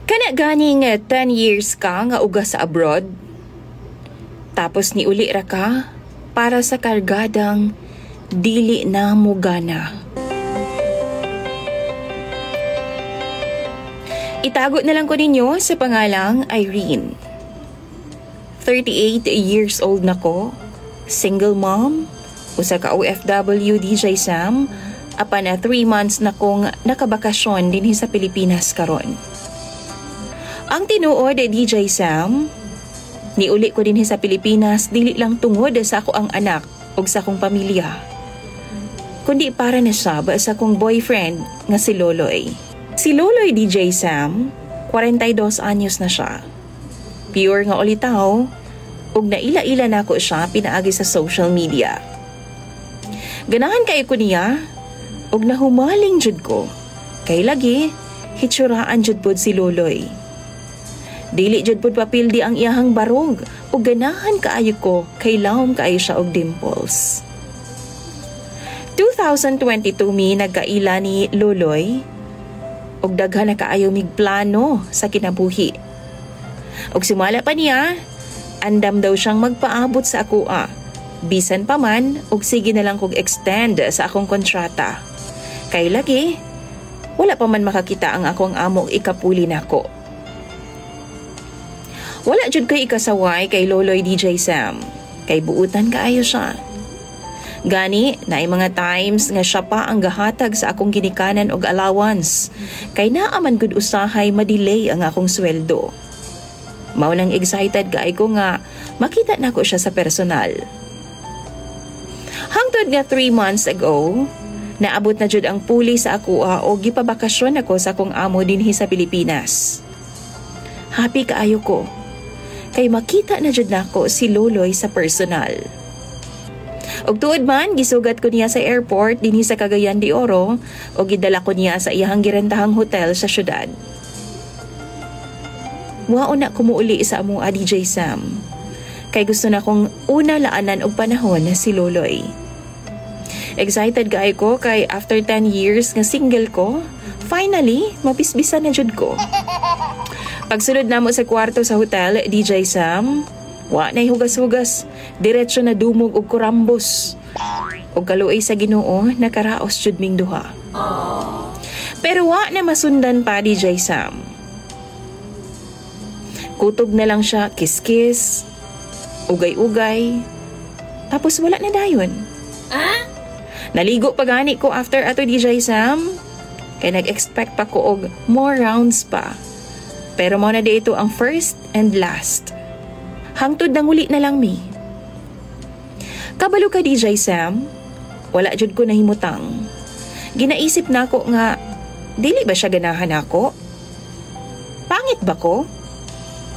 Kana ganing 10 years ka nga uga sa abroad. Tapos ni uli ra ka para sa kargadang dili na mo gana. Itago na lang ko ninyo sa pangalang Irene. 38 years old na ko, single mom, usa ka OFW DJ Sam, apan na 3 months na kong nakabakasyon dinhi sa Pilipinas karon. Ang tinuod DJ Sam, niuli ko dinhi sa Pilipinas dili lang tungod sa ako ang anak ug sa akong pamilya, kundi para na siya sa akong boyfriend nga si Loloy. Si Loloy DJ Sam, 42 anyos na siya. Pure nga ulitaw, ug naila-ila na ko siya pinaagi sa social media. Ganahan kay ko niya, ug nahumaling jud ko. Kay lagi, hitsuraan jud pod si Loloy. Dili jud pod papildi ang iyahang barog, ug ganahan kaayo ko kay lawom kaayo siya og dimples. 2022 mi nagkaila ni Loloy, ug daghan na kaayo mig plano sa kinabuhi. Ug simala pa niya, andam daw siyang magpaabot sa akoa. Bisan pa man, ug sige na lang kog extend sa akong kontrata. Kay lagi, wala pa man makakita ang akong amo ikapuli nako. Wala jud kay ikasaway kay Loloy DJ Sam, kay buutan kaayo siya. Gani, naay mga times nga siya pa ang gahatag sa akong ginikanan og allowance, kay naaman gud usahay madelay ang akong sweldo. Mao nang excited kaay ko nga makita nako siya sa personal. Hangtod nga 3 months ago, naabot na jud ang puli sa akoa o gipabakasyon ako sa akong amo dinhi sa Pilipinas. Happy kaayo ko, kay makita na jud nako si Loloy sa personal. Og tuod man, gisugat ko niya sa airport dinhi sa Cagayan de Oro o gidala ko niya sa iyahang girentahang hotel sa syudad. Wao na kumuuli sa among DJ Sam, kay gusto na kong una laanan og panahon na si Loloy. Excited kay ko kay after 10 years nga single ko, finally, mapisbisan na jud ko. Pagsulod namo sa kwarto sa hotel, DJ Sam, wa na'y hugas-hugas, diretsyo na dumog og kurambos. Og kaluoy sa Ginoo, nakaraos jud ming duha. Pero wa na masundan pa DJ Sam. Kutob na lang siya, kiss-kiss, ugay-ugay, tapos wala na dayon. Naligo pa gani ko after ato DJ Sam, kay nag-expect pa ko og more rounds pa. Pero mo na dito ang first and last. Hangtod nang uli na lang mi. Kabalo ka DJ Sam, wala jud ko nahimutang. Ginaisip nako nga, dili ba siya ganahan ako? Pangit ba ko?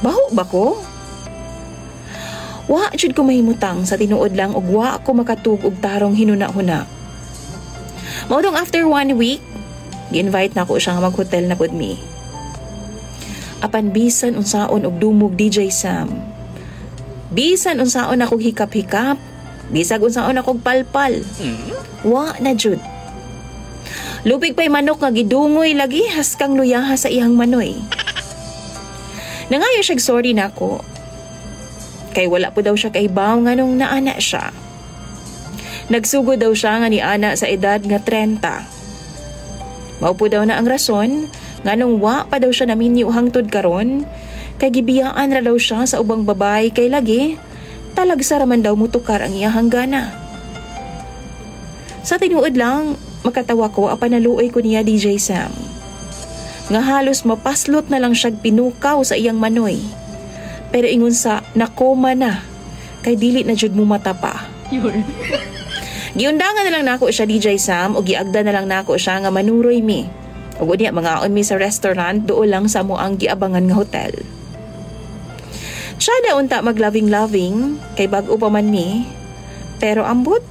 Baho ba ko? Wa jud ko mahimutang sa tinuod lang ug wa ako makatug og tarong hinuna-huna. Maudong after 1 week, gi-invite na ko siya nga mag-hotel na pud mi. Apan bisan unsaon og dumog DJ Sam. Bisan unsaon akong hikap-hikap, bisag unsaon akong palpal. Wa na jud. Lupig pa'y manok nga gidungoy lagi haskang luyaha sa iyang manoy. Nangayo siya sorry nako. Kay wala po daw siya kaibaw nga nung naana siya. Nagsugo daw siya nga ni ana sa edad nga 30. Mao po daw na ang rason nga nung wa pa daw siya naminyo hangtod karon, kay gibiyaan ra daw siya sa ubang babae kay lagi talagsa raman daw mutukar ang iyahang gana. Sa tinuod lang, makatawa ko apan naluoy ko niya DJ Sam. Nga halos mapaslot na lang siyag pinukaw sa iyang manoy. Pero ingon sa nakoma na, kay dili na jud mo mata pa. Giundangan na lang nako siya DJ Sam o giagda na lang nako siya nga manuroy mi. Ug unya mga on mi sa restaurant duol lang sa mo ang giabangan nga hotel. Siya na unta mag-loving-loving kay bag-o pa man mi. Pero ambot,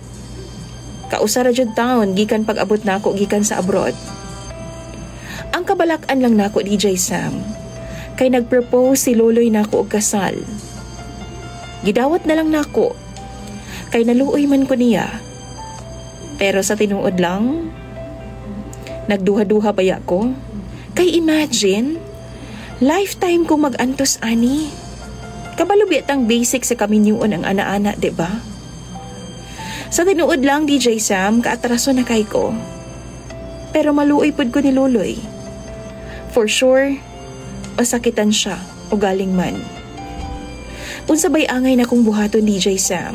kausara jud taon gikan pag-abot nako gikan sa abroad. Ang kabalak-an lang nako DJ Sam, kay nag-propose si Loloy nako og kasal. Gidawat na lang nako, kay naluoy man ko niya. Pero sa tinuod lang, nagduha-duha baya ko. Kay imagine, Lifetime kong mag-antos ani. Kabalubit ang basic sa kaminyuon ang ana-ana, diba? Sa tinuod lang, DJ Sam, kaatraso na kay ko. Pero maluoy pod ko ni Luloy. For sure, masakitan siya o galing man. Unsabay angay na kong buhaton, DJ Sam.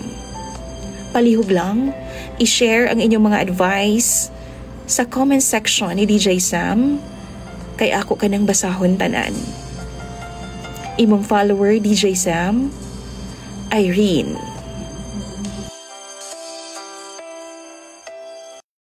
Palihog lang, i-share ang inyong mga advice sa comment section ni DJ Sam kay ako kanang basahon tanan. Imong follower, DJ Sam, Irene.